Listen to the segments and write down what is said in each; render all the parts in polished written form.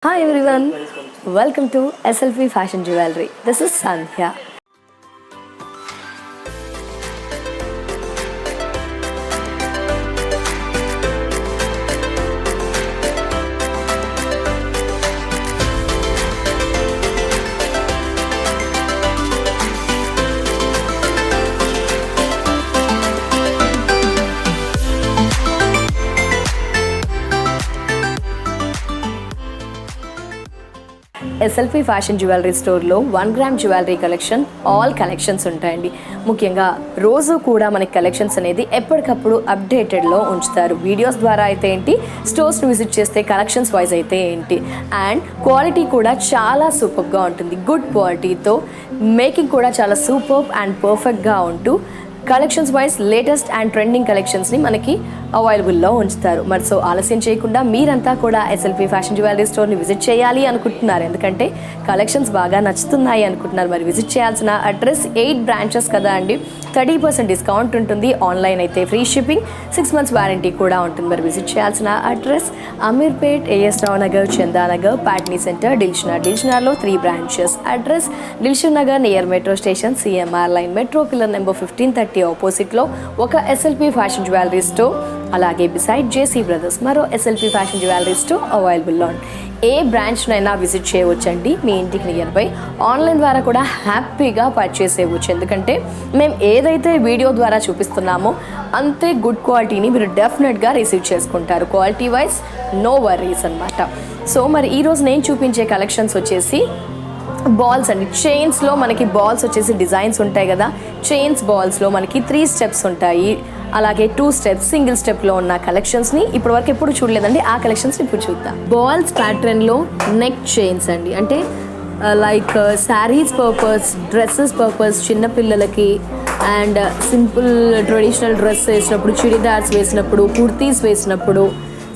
Hi everyone, welcome to SLP Fashion Jewelry. This is Sandhya. SLP fashion jewellery స్టోర్లో 1 gram jewellery collection all collections ఉంటాయండి. ముఖ్యంగా రోజు కూడా మనకి కలెక్షన్స్ అనేది ఎప్పటికప్పుడు అప్డేటెడ్లో ఉంచుతారు. వీడియోస్ ద్వారా అయితే ఏంటి, స్టోర్స్ని విజిట్ చేస్తే కలెక్షన్స్ వైజ్ అయితే ఏంటి, అండ్ క్వాలిటీ కూడా చాలా సూపర్గా ఉంటుంది. గుడ్ క్వాలిటీతో మేకింగ్ కూడా చాలా సూపర్ అండ్ పర్ఫెక్ట్గా ఉంటూ collections wise latest and trending కలెక్షన్స్ని మనకి అవైలబుల్లో ఉంచుతారు. మరి సో ఆలస్యం చేయకుండా మీరంతా కూడా ఎస్ఎల్పి ఫ్యాషన్ జ్యువెలరీ స్టోర్ని విజిట్ చేయాలి అనుకుంటున్నారు, ఎందుకంటే కలెక్షన్స్ బాగా నచ్చుతున్నాయి అనుకుంటున్నారు. మరి విజిట్ చేయాల్సిన అడ్రస్ 8 బ్రాంచెస్ కదా అండి. 30% డిస్కౌంట్ ఉంటుంది. ఆన్లైన్ అయితే ఫ్రీ షిప్పింగ్, 6 months వారంటీ కూడా ఉంటుంది. మరి విజిట్ చేయాల్సిన అడ్రస్ అమీర్పేట్, ఏఎస్ రావు నగర్, చందానగర్, పాట్నీ సెంటర్, దిల్షునార్లో 3 branches. Address Dilsukh Nagar near metro station, CMR line, metro pillar number 1530 ఆపోజిట్లో ఒక ఎస్ఎల్పి ఫ్యాషన్ జ్యువెలరీ స్టోర్, అలాగే బిసైడ్ జేసీ బ్రదర్స్ మరో ఎస్ఎల్పి ఫ్యాషన్ జ్యువెలరీ స్టోర్ అవైలబుల్లో ఉంది. ఏ బ్రాంచ్నైనా విజిట్ చేయవచ్చండి. మీ ఇంటికి నియర్ బై ఆన్లైన్ ద్వారా కూడా హ్యాపీగా పర్చేస్ చేయవచ్చు. ఎందుకంటే మేము ఏదైతే వీడియో ద్వారా చూపిస్తున్నామో అంతే గుడ్ క్వాలిటీని మీరు డెఫినెట్గా రిసీవ్ చేసుకుంటారు. క్వాలిటీ వైజ్ నో వర్రీస్ అనమాట. సో మరి ఈరోజు నేను చూపించే కలెక్షన్స్ వచ్చేసి బాల్స్ అండి. చైన్స్లో మనకి బాల్స్ వచ్చేసి డిజైన్స్ ఉంటాయి కదా. చైన్స్ బాల్స్లో మనకి 3 steps ఉంటాయి, అలాగే 2 steps సింగిల్ స్టెప్లో ఉన్న కలెక్షన్స్ని ఇప్పటివరకు ఎప్పుడు చూడలేదండి. ఆ కలెక్షన్స్ని ఇప్పుడు చూద్దాం. బాల్స్ ప్యాటర్న్లో నెక్ చైన్స్ అండి, అంటే like saris purpose, dresses purpose, చిన్నపిల్లలకి అండ్ సింపుల్ ట్రెడిషనల్ డ్రెస్ వేసినప్పుడు, చుడిదార్స్ వేసినప్పుడు, కుర్తీస్ వేసినప్పుడు,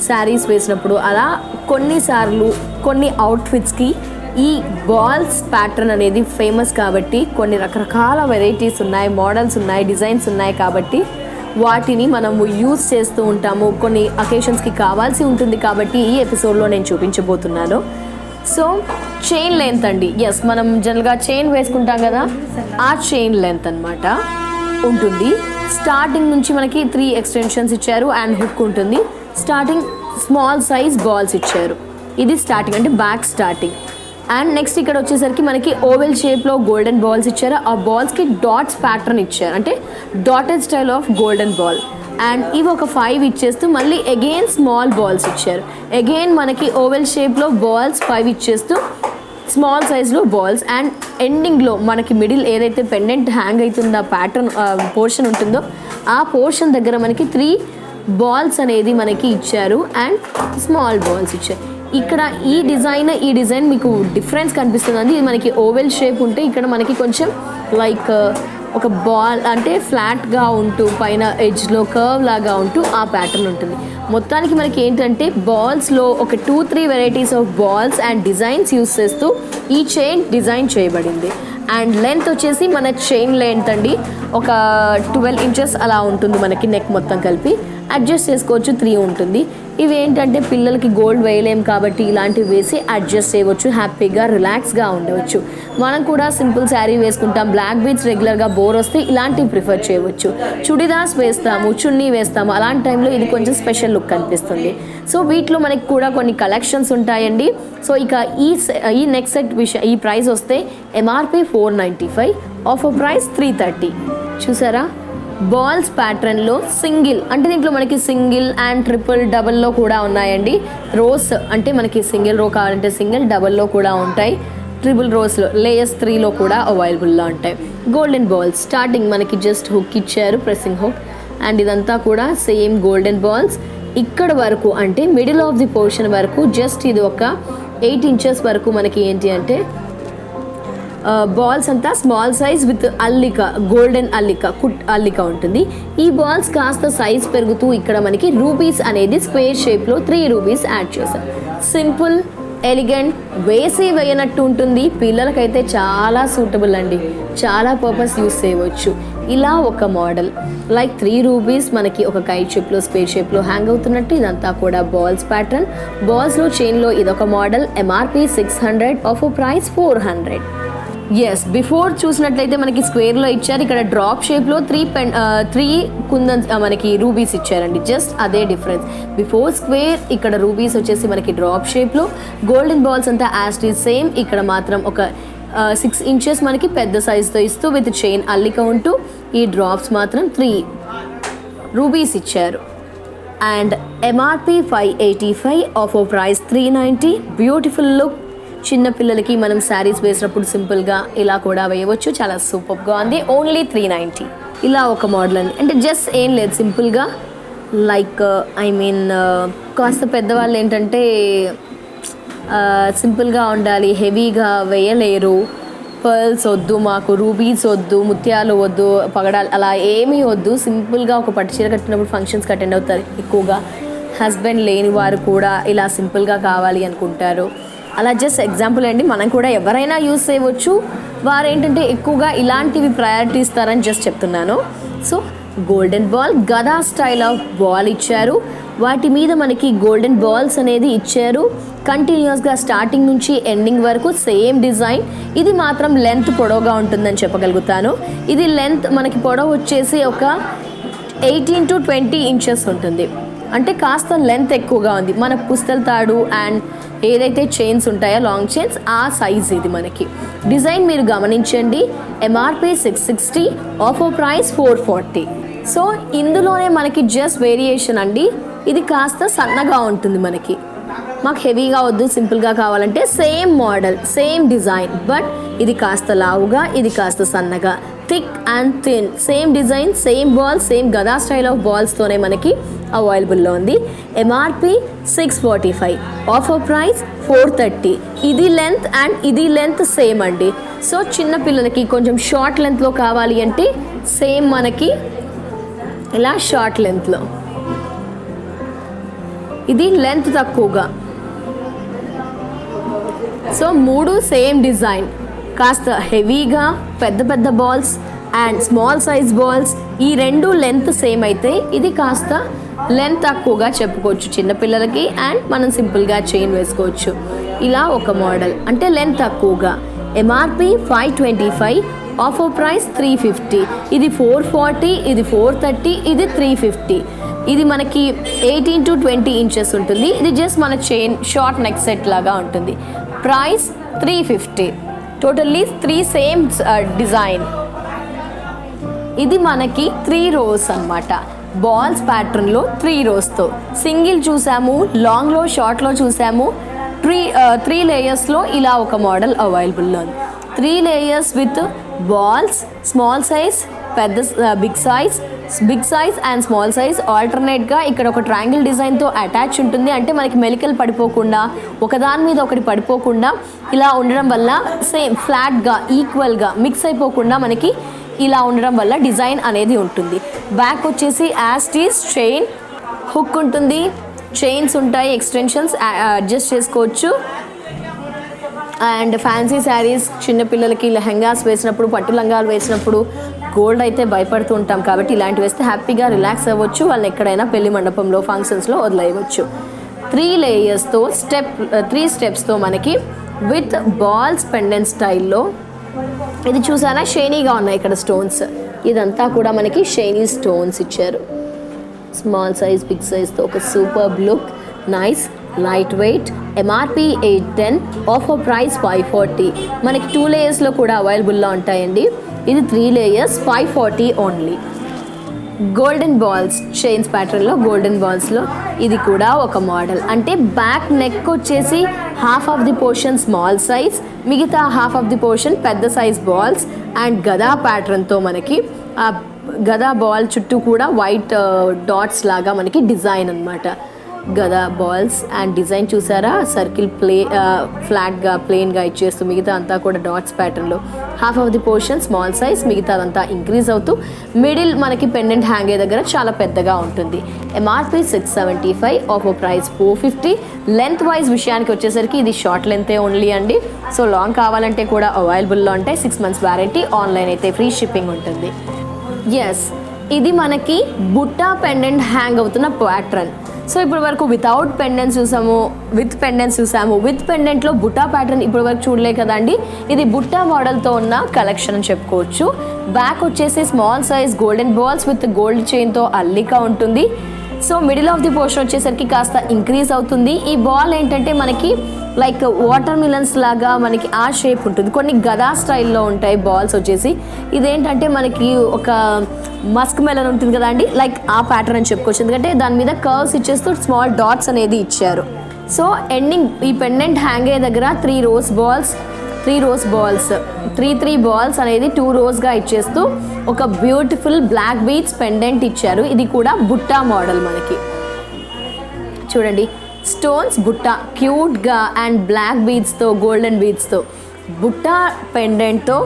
శారీస్ వేసినప్పుడు, అలా కొన్నిసార్లు కొన్ని అవుట్ఫిట్స్కి ఈ బాల్స్ ప్యాటర్న్ అనేది ఫేమస్ కాబట్టి కొన్ని రకరకాల వెరైటీస్ ఉన్నాయి, మోడల్స్ ఉన్నాయి, డిజైన్స్ ఉన్నాయి కాబట్టి వాటిని మనము యూజ్ చేస్తూ ఉంటాము. కొన్ని అకేషన్స్కి కావాల్సి ఉంటుంది కాబట్టి ఈ ఎపిసోడ్లో నేను చూపించబోతున్నాను. సో చైన్ లెంత్ అండి, ఎస్ మనం జనరల్గా చైన్ వేసుకుంటాం కదా, ఆ చైన్ లెంత్ అనమాట ఉంటుంది. స్టార్టింగ్ నుంచి మనకి 3 ఎక్స్టెన్షన్స్ ఇచ్చారు అండ్ హుక్ ఉంటుంది. స్టార్టింగ్ స్మాల్ సైజ్ బాల్స్ ఇచ్చారు. ఇది స్టార్టింగ్ అంటే బ్యాక్ స్టార్టింగ్. అండ్ నెక్స్ట్ ఇక్కడ వచ్చేసరికి మనకి ఓవెల్ షేప్లో గోల్డెన్ బాల్స్ ఇచ్చారు. ఆ బాల్స్కి డాట్స్ ప్యాటర్న్ ఇచ్చారు, అంటే dotted style of golden ball. And ఇవి ఒక 5 ఇచ్చేస్తూ మళ్ళీ అగైన్ స్మాల్ బాల్స్ ఇచ్చారు. అగైన్ మనకి ఓవెల్ షేప్లో బాల్స్ 5 ఇచ్చేస్తూ స్మాల్ సైజ్లో బాల్స్. అండ్ ఎండింగ్లో మనకి మిడిల్ ఏదైతే పెండెంట్ హ్యాంగ్ అవుతుందో ఆ ప్యాటర్న్ పోర్షన్ ఉంటుందో ఆ పోర్షన్ దగ్గర మనకి 3 బాల్స్ అనేది మనకి ఇచ్చారు అండ్ స్మాల్ బాల్స్ ఇచ్చారు. ఇక్కడ ఈ డిజైన్ మీకు డిఫరెన్స్ కనిపిస్తుందండి. ఇది మనకి ఓవెల్ షేప్ ఉంటే ఇక్కడ మనకి కొంచెం లైక్ ఒక బాల్ అంటే ఫ్లాట్గా ఉంటూ పైన ఎడ్జ్లో కర్వ్ లాగా ఉంటూ ఆ ప్యాటర్న్ ఉంటుంది. మొత్తానికి మనకి ఏంటంటే బాల్స్లో ఒక 2-3 varieties of balls and designs use చేస్తూ ఈ చైన్ డిజైన్ చేయబడింది. అండ్ లెంత్ వచ్చేసి మన చైన్ లెంత్ అండి ఒక 12 inches అలా ఉంటుంది. మనకి నెక్ మొత్తం కలిపి అడ్జస్ట్ చేసుకోవచ్చు, 3 ఉంటుంది. ఇవి ఏంటంటే పిల్లలకి గోల్డ్ వేయలేం కాబట్టి ఇలాంటివి వేసి అడ్జస్ట్ చేయవచ్చు, హ్యాపీగా రిలాక్స్గా ఉండవచ్చు. మనం కూడా సింపుల్ శారీ వేసుకుంటాం, బ్లాక్ బీడ్స్ రెగ్యులర్గా బోర్ వస్తే ఇలాంటివి ప్రిఫర్ చేయవచ్చు. చుడిదార్స్ వేస్తాము, చున్నీ వేస్తాము, అలాంటి టైంలో ఇది కొంచెం స్పెషల్ లుక్ కనిపిస్తుంది. సో వీటిలో మనకి కూడా కొన్ని కలెక్షన్స్ ఉంటాయండి. సో ఇక ఈ నెక్స్ట్ సెట్ ఈ ప్రైస్ వస్తే ఎంఆర్పి 495, ఆఫర్ ప్రైస్ 330. చూసారా, బాల్స్ ప్యాటర్న్లో సింగిల్ అంటే దీంట్లో మనకి సింగిల్ అండ్ ట్రిపుల్ డబల్లో కూడా ఉన్నాయండి. రోస్ అంటే మనకి సింగిల్ రో కావాలంటే సింగిల్, డబల్లో కూడా ఉంటాయి. ట్రిపుల్ రోస్లో లేయర్స్ 3లో కూడా అవైలబుల్లో ఉంటాయి. గోల్డెన్ బాల్స్ స్టార్టింగ్ మనకి జస్ట్ హుక్ ఇచ్చారు, ప్రెస్సింగ్ హుక్. అండ్ ఇదంతా కూడా సేమ్ గోల్డెన్ బాల్స్. ఇక్కడ వరకు అంటే మిడిల్ ఆఫ్ ది పోర్షన్ వరకు జస్ట్ ఇది ఒక 8 inches వరకు మనకి ఏంటి అంటే బాల్స్ అంతా స్మాల్ సైజ్ విత్ అల్లిక, గోల్డెన్ అల్లిక, కుట్ అల్లిక ఉంటుంది. ఈ బాల్స్ కాస్త సైజ్ పెరుగుతూ ఇక్కడ మనకి రూపీస్ అనేది స్క్వేర్ షేప్లో 3 rupees యాడ్ చేశారు. సింపుల్ ఎలిగెంట్, వేసి వేయనట్టు ఉంటుంది. పిల్లలకైతే చాలా సూటబుల్ అండి, చాలా పర్పస్ యూస్ చేయవచ్చు. ఇలా ఒక మోడల్ లైక్ 3 రూపీస్ మనకి ఒక కైట్ షేప్లో స్క్వేర్ షేప్లో హ్యాంగ్ అవుతున్నట్టు. ఇదంతా కూడా బాల్స్ ప్యాటర్న్, బాల్స్లో చైన్లో ఇదొక model. MRP 600, offer price 400. Yes, before చూసినట్లయితే మనకి స్క్వేర్లో ఇచ్చారు, ఇక్కడ డ్రాప్ షేప్లో 3 కుందన్స్ మనకి రూబీస్ ఇచ్చారండి. జస్ట్ అదే డిఫరెన్స్. బిఫోర్ స్క్వేర్, ఇక్కడ రూబీస్ వచ్చేసి మనకి డ్రాప్ షేప్లో. గోల్డెన్ బాల్స్ అంతా యాజ్ ఇట్ ఈజ్ సేమ్. ఇక్కడ మాత్రం ఒక 6 ఇంచెస్ మనకి పెద్ద సైజ్తో ఇస్తూ విత్ చైన్ అల్లిక ఉంటూ, ఈ డ్రాప్స్ మాత్రం 3 రూబీస్ ఇచ్చారు. And MRP 585, offer price 390. Beautiful look. చిన్న పిల్లలకి మనం శారీస్ వేసినప్పుడు సింపుల్గా ఇలా కూడా వేయవచ్చు. చాలా సూపర్గా ఉంది. ఓన్లీ 390. ఇలా ఒక మోడల్ అండి. అంటే జస్ట్ ఏం లేదు, సింపుల్గా లైక్ కాస్త పెద్దవాళ్ళు ఏంటంటే సింపుల్గా ఉండాలి, హెవీగా వేయలేరు. పర్ల్స్ వద్దు మాకు, రూబీస్ వద్దు, ముత్యాలు వద్దు, పగడాలు అలా ఏమీ వద్దు. సింపుల్గా ఒక పట్టు చీర కట్టినప్పుడు ఫంక్షన్స్కి అటెండ్ అవుతారు ఎక్కువగా. హస్బెండ్ లేని వారు కూడా ఇలా సింపుల్గా కావాలి అనుకుంటారు. అలా జస్ట్ ఎగ్జాంపుల్ అండి, మనం కూడా ఎవరైనా యూస్ చేయవచ్చు. వారు ఏంటంటే ఎక్కువగా ఇలాంటివి ప్రయారిటీ ఇస్తారని జస్ట్ చెప్తున్నాను. సో గోల్డెన్ బాల్, గదా స్టైల్ ఆఫ్ బాల్ ఇచ్చారు. వాటి మీద మనకి గోల్డెన్ బాల్స్ అనేది ఇచ్చారు. కంటిన్యూస్గా స్టార్టింగ్ నుంచి ఎండింగ్ వరకు సేమ్ డిజైన్. ఇది మాత్రం లెంత్ పొడవుగా ఉంటుందని చెప్పగలుగుతాను. ఇది లెంత్ మనకి పొడవు వచ్చేసి ఒక 18 to 20 ఇంచెస్ ఉంటుంది. అంటే కాస్త లెంత్ ఎక్కువగా ఉంది. మన పుస్తల తాడు అండ్ ఏదైతే చైన్స్ ఉంటాయో లాంగ్ చైన్స్, ఆ సైజ్ ఇది మనకి. డిజైన్ మీరు గమనించండి. MRP 660, offer price 440. సో ఇందులోనే మనకి జస్ట్ వేరియేషన్ అండి. ఇది కాస్త సన్నగా ఉంటుంది మనకి. మాకు హెవీగా వద్దు, సింపుల్గా కావాలంటే same model, same design, but ఇది కాస్త లావుగా, ఇది కాస్త సన్నగా, thick and thin. Same design, same balls, same గదా స్టైల్ ఆఫ్ బాల్స్తోనే మనకి అవైలబుల్లో ఉంది. MRP 645, offer price 430. ఇది లెంత్ అండ్ ఇది లెంత్ సేమ్ అండి. సో చిన్న పిల్లలకి కొంచెం షార్ట్ లెంత్లో కావాలి అంటే సేమ్ మనకి ఇలా షార్ట్ లెంత్లో, ఇది లెంత్ తక్కువగా. సో 3 సేమ్ డిజైన్, కాస్త హెవీగా పెద్ద పెద్ద balls and small size balls. ఈ 2 లెంత్ సేమ్ అయితే ఇది కాస్త లెంత్ తక్కువగా చెప్పుకోవచ్చు చిన్నపిల్లలకి. అండ్ మనం సింపుల్గా చైన్ వేసుకోవచ్చు. ఇలా ఒక మోడల్, అంటే లెంత్ తక్కువగా. MRP 525, offer price 350. ఇది 440, ఇది 430, ఇది 350. ఇది మనకి 18 to 20 ఇంచెస్ ఉంటుంది. ఇది జస్ట్ మన చైన్ షార్ట్ నెక్ సెట్ లాగా ఉంటుంది. ప్రైస్ 350. Totally 3 same design. ఇది మనకి 3 rows అన్నమాట. బాల్స్ ప్యాటర్న్లో 3 rowsతో సింగిల్ చూసాము, లాంగ్లో షార్ట్లో చూసాము. 3 లేయర్స్లో ఇలా ఒక మోడల్ అవైలబుల్లో ఉంది. 3 layers with balls, small size, పెద్ద big size and small size. ఆల్టర్నేట్గా ఇక్కడ ఒక ట్రయాంగిల్ డిజైన్తో అటాచ్ ఉంటుంది. అంటే మనకి మెలికలు పడిపోకుండా, ఒకదాని మీద ఒకటి పడిపోకుండా ఇలా ఉండడం వల్ల సేమ్ ఫ్లాట్గా, ఈక్వల్గా మిక్స్ అయిపోకుండా మనకి ఇలా ఉండడం వల్ల డిజైన్ అనేది ఉంటుంది. బ్యాక్ వచ్చేసి యాజ్ టీస్ చైన్ హుక్ ఉంటుంది, చైన్స్ ఉంటాయి, ఎక్స్టెన్షన్స్ అడ్జస్ట్ చేసుకోవచ్చు. అండ్ ఫ్యాన్సీ శారీస్, చిన్నపిల్లలకి లెహంగాస్ వేసినప్పుడు, పట్టు లంగాలు వేసినప్పుడు గోల్డ్ అయితే భయపడుతూ ఉంటాం కాబట్టి ఇలాంటివి వేస్తే హ్యాపీగా రిలాక్స్ అవ్వచ్చు. వాళ్ళని ఎక్కడైనా పెళ్లి మండపంలో, ఫంక్షన్స్లో వదిలేయవచ్చు. 3 లేయర్స్తో 3 స్టెప్స్తో మనకి విత్ బాల్స్ పెండెంట్ స్టైల్లో. ఇది చూసారా, షైనీగా ఉన్నాయి ఇక్కడ స్టోన్స్. ఇదంతా కూడా మనకి షైనీ స్టోన్స్ ఇచ్చారు. స్మాల్ సైజ్, బిగ్ సైజ్తో ఒక super look, nice, light weight. MRP 810, offer price 540. మనకి 2 లేయర్స్లో కూడా అవైలబుల్లో ఉంటాయండి. ఇది 3 layers, 540 only. Golden balls chains ప్యాటర్న్లో, గోల్డెన్ బాల్స్లో ఇది కూడా ఒక మోడల్. అంటే బ్యాక్ నెక్ వచ్చేసి half of the portion small size, మిగతా హాఫ్ ఆఫ్ ది పోర్షన్ పెద్ద సైజ్ బాల్స్. అండ్ గదా ప్యాటర్న్తో మనకి ఆ గదా బాల్ చుట్టూ కూడా వైట్ డాట్స్ లాగా మనకి డిజైన్ అనమాట. గదా బాల్స్ అండ్ డిజైన్ చూసారా, సర్కిల్ ఫ్లాట్గా ప్లెయిన్గా ఇచ్చేస్తూ మిగతా అంతా కూడా డాట్స్ ప్యాటర్న్లో. Half of the portion small size, మిగతాదంతా ఇంక్రీజ్ అవుతూ మిడిల్ మనకి పెండెంట్ హ్యాంగ్ అయ్యే దగ్గర చాలా పెద్దగా ఉంటుంది. MRP 675, offer price 450. Length wise విషయానికి వచ్చేసరికి ఇది షార్ట్ లెంతే ఓన్లీ అండి. సో లాంగ్ కావాలంటే కూడా అవైలబుల్లో ఉంటాయి. 6 months వారంటీ, ఆన్లైన్ అయితే ఫ్రీ షిప్పింగ్ ఉంటుంది. ఎస్, ఇది మనకి బుట్టా పెండెంట్ హ్యాంగ్ అవుతున్న ప్యాటర్న్. సో ఇప్పటి వరకు వితౌట్ పెండెంట్స్ చూసాము, విత్ పెండెంట్స్ చూసాము. విత్ పెండెంట్లో బుట్టా ప్యాటర్న్ ఇప్పటి వరకు చూడలే కదండి. ఇది బుట్టా మోడల్తో ఉన్న కలెక్షన్ అని చెప్పుకోవచ్చు. బ్యాక్ వచ్చేసి small size golden balls with gold చైన్తో అల్లిక ఉంటుంది. So middle of the portion వచ్చేసరికి కాస్త ఇంక్రీజ్ అవుతుంది. ఈ బాల్ ఏంటంటే మనకి లైక్ వాటర్ మిలన్స్ లాగా మనకి ఆ షేప్ ఉంటుంది. కొన్ని గదా స్టైల్లో ఉంటాయి బాల్స్ వచ్చేసి. ఇదేంటంటే మనకి ఒక మస్క్ మెలన్ ఉంటుంది కదా అండి, లైక్ ఆ ప్యాటర్న్ అని చెప్పుకోవచ్చు. ఎందుకంటే దాని మీద కర్వ్స్ ఇచ్చేస్తూ స్మాల్ డాట్స్ అనేది ఇచ్చారు. సో ఎండింగ్ ఈ పెండెంట్ హ్యాంగ్ అయ్యే దగ్గర 3 balls అనేది 2 rows ఇచ్చేస్తూ ఒక బ్యూటిఫుల్ బ్లాక్ బీడ్స్ పెండెంట్ ఇచ్చారు. ఇది కూడా బుట్టా మోడల్. మనకి చూడండి, స్టోన్స్ బుట్టా క్యూట్గా and black బీడ్స్తో golden బీడ్స్తో Butta పెండెంట్తో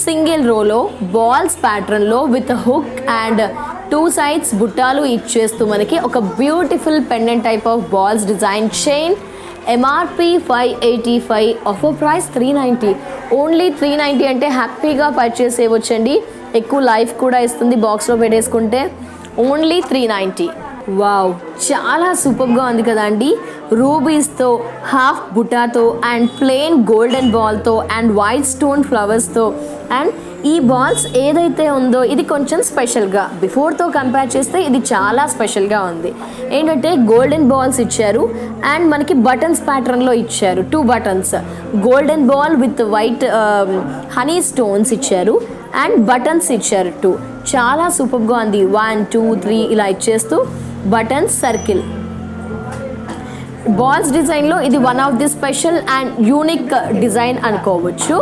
single రోలో బాల్స్ ప్యాటర్న్లో విత్ హుక్ అండ్ 2 sides బుట్టాలు ఇచ్చేస్తూ మనకి ఒక beautiful pendant type of balls design chain. MRP 585, offer price 390. Only 390 అంటే హ్యాపీగా పర్చేస్ చేయవచ్చండి. ఎక్కువ లైఫ్ కూడా ఇస్తుంది బాక్స్లో పెట్టేసుకుంటే. ఓన్లీ 390. వావ్, చాలా సూపర్గా ఉంది కదా అండి. రూబీస్తో, హాఫ్ బుటాతో అండ్ ప్లెయిన్ గోల్డెన్ బాల్తో అండ్ వైట్ స్టోన్ ఫ్లవర్స్తో. అండ్ ఈ బాల్స్ ఏదైతే ఉందో ఇది కొంచెం స్పెషల్గా బిఫోర్తో కంపేర్ చేస్తే ఇది చాలా స్పెషల్గా ఉంది. ఏంటంటే గోల్డెన్ బాల్స్ ఇచ్చారు అండ్ మనకి బటన్స్ ప్యాటర్న్లో ఇచ్చారు. 2 buttons, golden ball with white honey stones ఇచ్చారు అండ్ బటన్స్ ఇచ్చారు 2. చాలా సూపర్గా ఉంది. 1, 2, 3 ఇలా ఇచ్చేస్తూ బటన్స్ సర్కిల్ బాల్స్ డిజైన్లో ఇది one of the special and unique design అనుకోవచ్చు.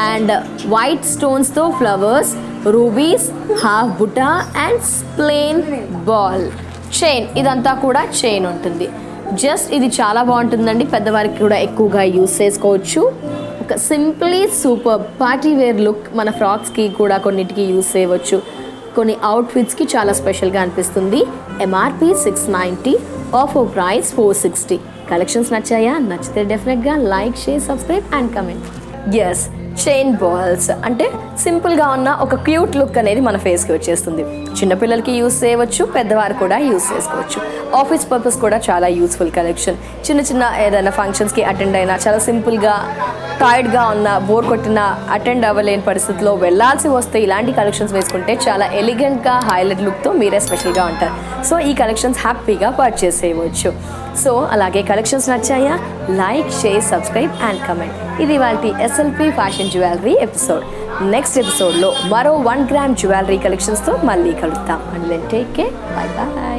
అండ్ వైట్ స్టోన్స్తో ఫ్లవర్స్, రూబీస్, హాఫ్ బుటా అండ్ ప్లెయిన్ బాల్ చైన్. ఇదంతా కూడా చైన్ ఉంటుంది. జస్ట్ ఇది చాలా బాగుంటుందండి. పెద్దవారికి కూడా ఎక్కువగా యూస్ చేసుకోవచ్చు. ఒక simply super party wear look. మన ఫ్రాక్స్కి కూడా కొన్నిటికి యూస్ చేయవచ్చు. కొన్ని అవుట్ఫిట్స్కి చాలా స్పెషల్గా అనిపిస్తుంది. MRP 690, offer price 460. కలెక్షన్స్ నచ్చాయా? నచ్చితే డెఫినెట్గా like, share, subscribe and comment. Yes, chain balls అంటే సింపుల్గా ఉన్న ఒక క్యూట్ లుక్ అనేది మన ఫేస్కి వచ్చేస్తుంది. చిన్నపిల్లలకి యూస్ చేయవచ్చు, పెద్దవారు కూడా యూస్ చేసుకోవచ్చు. ఆఫీస్ పర్పస్ కూడా చాలా యూస్ఫుల్ కలెక్షన్. చిన్న ఏదైనా ఫంక్షన్స్కి అటెండ్ అయినా చాలా సింపుల్గా టైర్డ్గా ఉన్న, బోర్ కొట్టిన, అటెండ్ అవ్వలేని పరిస్థితిలో వెళ్ళాల్సి వస్తే ఇలాంటి కలెక్షన్స్ వేసుకుంటే చాలా ఎలిగెంట్గా హైలైట్ లుక్తో మీరే స్పెషల్గా ఉంటారు. సో ఈ కలెక్షన్స్ హ్యాపీగా పర్చేస్ చేయవచ్చు. సో అలాగే కలెక్షన్స్ నచ్చాయా? Like, share, subscribe and comment. ఇది వాటి SLP fashion jewellery episode. Next ఎపిసోడ్లో మరో 1 gram జ్యువెలరీ కలెక్షన్స్తో మళ్ళీ కలుద్దాం. And take care, bye bye.